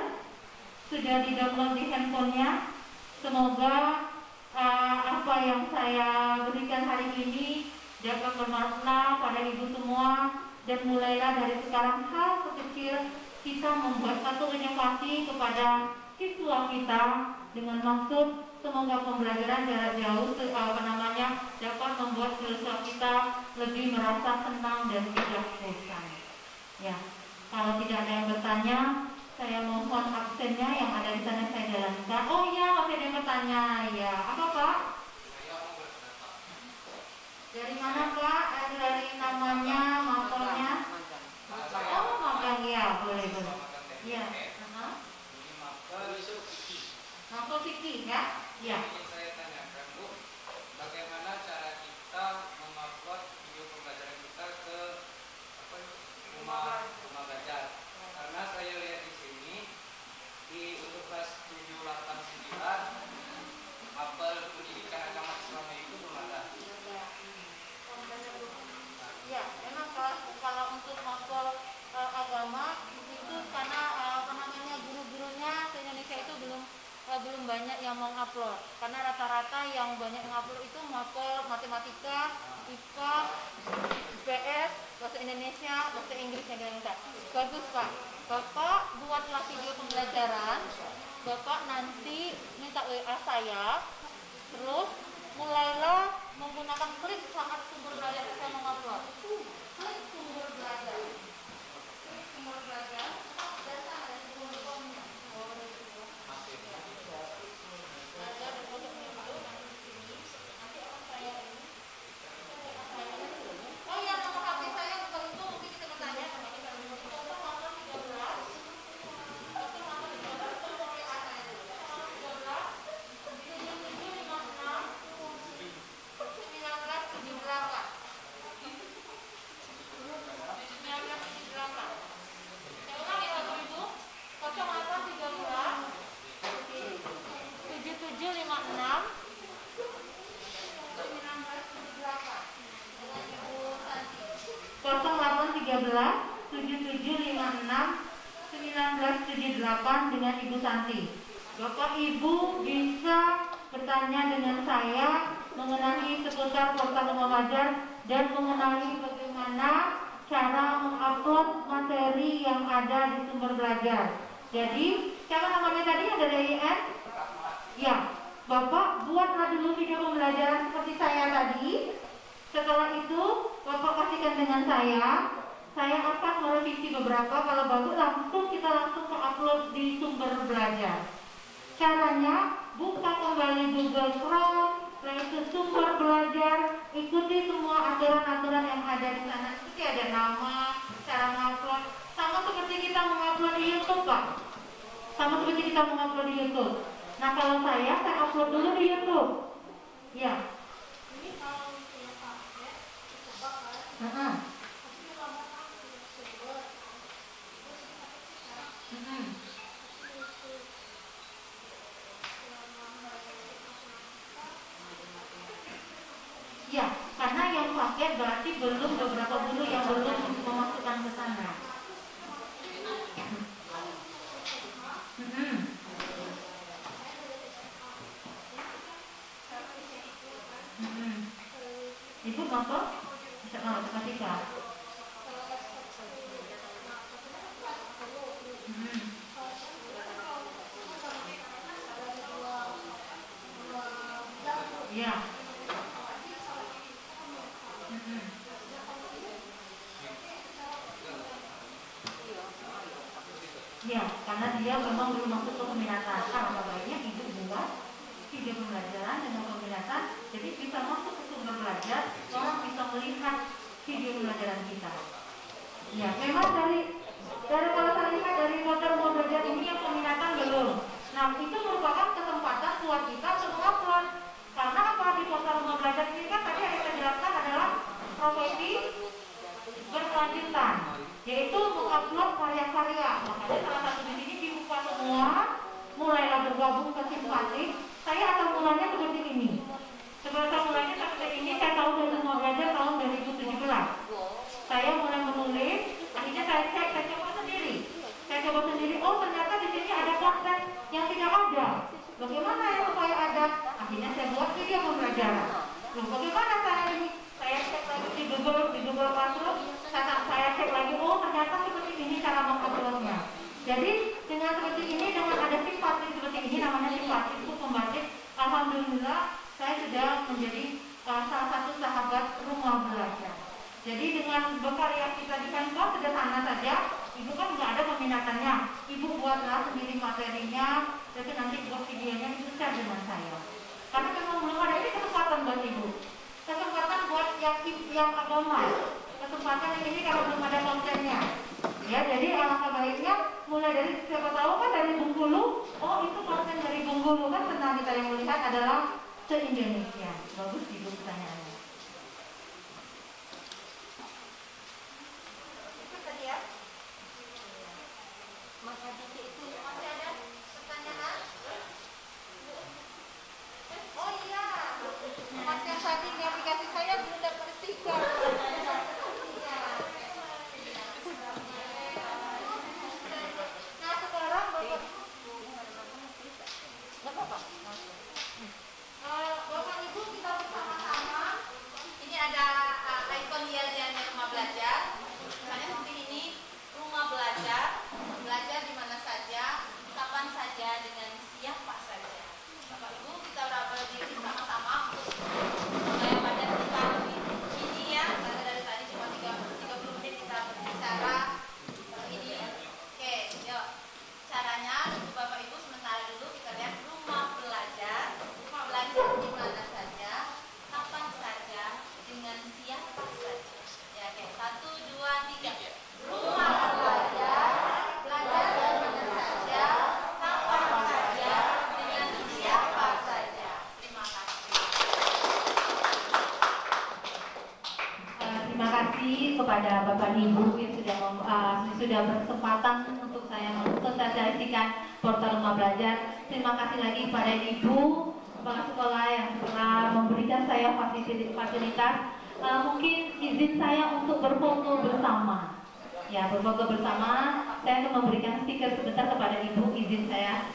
sudah di-download di handphonenya. Semoga apa yang saya berikan hari ini dapat bermanfaat pada Ibu semua, dan mulailah dari sekarang hal sekecil kita membuat satu inovasi kepada siswa kita dengan maksud semoga pembelajaran jarak jauh dapat membuat siswa kita lebih merasa senang dan tidak bosan. Ya, kalau tidak ada yang bertanya, saya mohon absennya yang ada di sana saya jalankan. Oh iya, masih ada yang bertanya. Ya, apa Pak? Saya mau berkata. Dari mana Pak? Dari namanya, mapelnya? Oh, magang ya, boleh. Iya. Ini mapel Vicky. Mapel Vicky ya? Iya. Ingin saya tanyakan Bu, bagaimana cara kita mengupload video pembelajaran kita ke rumah belajar? Karena saya lihat di sini untuk kelas 7, 8, 9 mapel pendidikan agama Islam itu belum ada. Ya, memang kalau untuk mapel agama itu karena guru-gurunya se Indonesia itu belum banyak yang mengupload mengupload, karena rata-rata yang banyak mengupload itu mapel matematika, IPA, IPS, bahasa Indonesia, bahasa Inggris yang kita. Bagus Pak, Bapak buatlah video pembelajaran, Bapak nanti minta WA saya, terus mulailah menggunakan klik saat sumber belajar saya mengupload. Klik sumber belajar. Klik sumber belajar. Data ada di sumber komnya. Belajar dan produk video nanti di sini. Nanti akan saya ini. Oh iya, nomor HP saya bukan itu mungkin kita bertanya. Contoh nomor 13. Contoh nomor 13. Contoh WA saya dulu. 13. 1978 dengan Ibu Santi. Bapak Ibu bisa bertanya dengan saya mengenai seputar portal Rumah Belajar dan mengenai bagaimana cara mengupload materi yang ada di sumber belajar. Jadi, siapa namanya tadi yang dari IN? Ya, Bapak buatlah dulu video pembelajaran seperti saya tadi. Setelah itu, Bapak kasihkan dengan saya akan merevisi beberapa, kalau bagus kita langsung upload di sumber belajar. Caranya, buka kembali Google Chrome, lalu ke sumber belajar, ikuti semua aturan-aturan yang ada di sana. Seperti ada nama, cara mengupload, sama seperti kita mengupload di YouTube Pak. Sama seperti kita mengupload di YouTube. Nah kalau saya upload dulu di YouTube. Ya. Ini kalau misalnya pakai, coba kan? Ya, karena yang pakai berarti belum beberapa guru yang belum memasukkan ke sana. Ibu apa? Matematika. Ya. Ya, karena dia memang belum masuk ke peminatan. Kalau baiknya ibu buat video pembelajaran dengan peminatan, jadi bisa masuk ke sumber belajar, orang bisa melihat video pembelajaran kita. Ya, memang dari kalau saya lihat dari portal Rumah Belajar ini yang peminatan belum. Nah, itu merupakan kesempatan buat kita untuk upload. Karena apa, di portal Rumah Belajar ini kan tadi yang saya jelaskan adalah profesi berkelanjutan, yaitu mengupload karya-karya. Makanya salah satu di sini dibuka semua, mulailah bergabung ke simpatik. Saya asal mulanya seperti ini. Sebelum mulanya seperti ini, saya tahu dari Rumah Belajar tahun 2017. Saya mulai menulis, akhirnya saya cek, saya coba sendiri. Oh ternyata di sini ada konten yang tidak ada. Bagaimana ya supaya ada? Akhirnya saya buat video pembelajaran. Loh, bagaimana cara ini? Saya cek lagi di Google Classroom, saya cek lagi, oh ternyata seperti ini cara menguploadnya. Jadi dengan seperti ini, dengan ada simpatik seperti ini, namanya simpatik itu pembatik. Alhamdulillah saya sudah menjadi salah satu sahabat Rumah Belajar. Jadi dengan bekal yang kita dikantor sederhana saja, ibu kan nggak ada peminatannya, ibu buatlah sendiri materinya, jadi nanti buat videonya itu share dengan saya. Karena memang belum ada, ini kesempatan buat ibu. Kesempatan buat yang agama. Kesempatan ini kalau belum ada kontennya. Ya, jadi alangkah baiknya mulai dari siapa tahu kan dari Bengkulu. Oh, itu konten dari Bengkulu kan senang kita yang melihat adalah se-Indonesia. Bagus ibu pertanyaannya. Itu tadi ya. Mas Aditi itu masih ada pertanyaan? Oh iya, Mas yang tadi di aplikasi saya belum dapat 3. Nah sekarang Bapak, nggak apa-apa. kepada Bapak Ibu yang sudah berkesempatan untuk saya mensosialisasikan portal rumah belajar. Terima kasih lagi kepada Ibu kepala sekolah yang telah memberikan saya fasilitas. Mungkin izin saya untuk berfoto bersama. Ya, berfoto bersama. Saya akan memberikan stiker sebentar kepada Ibu. Izin saya.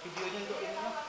Videonya untuk ini lah.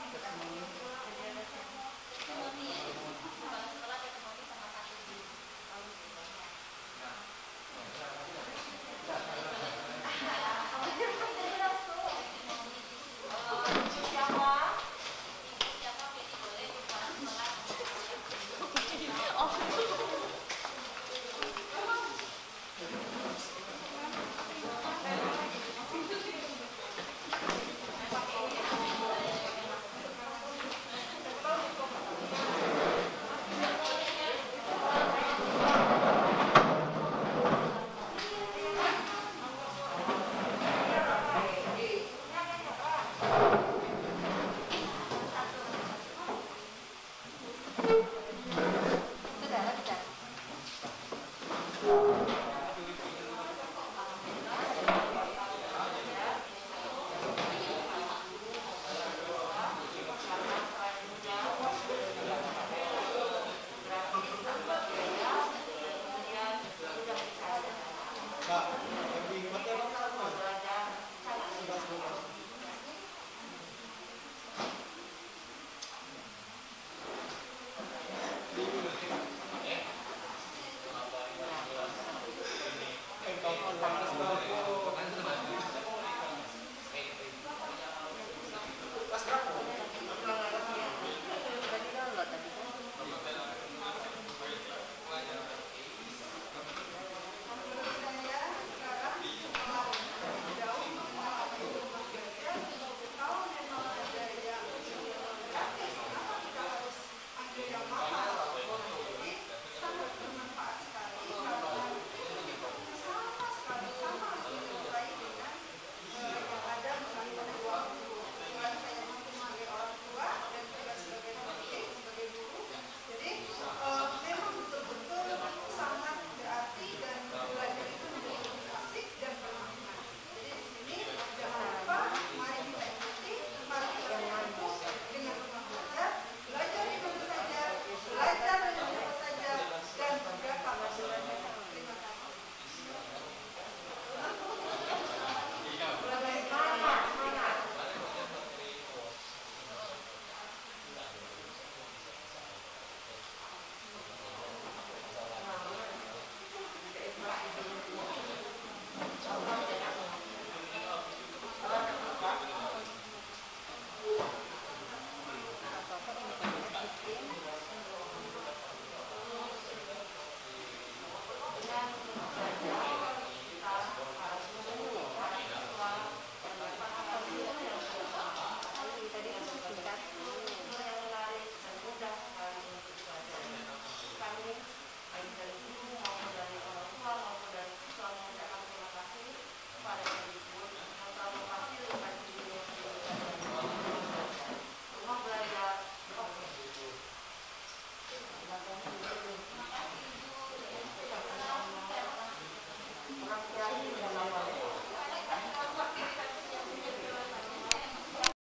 Pak,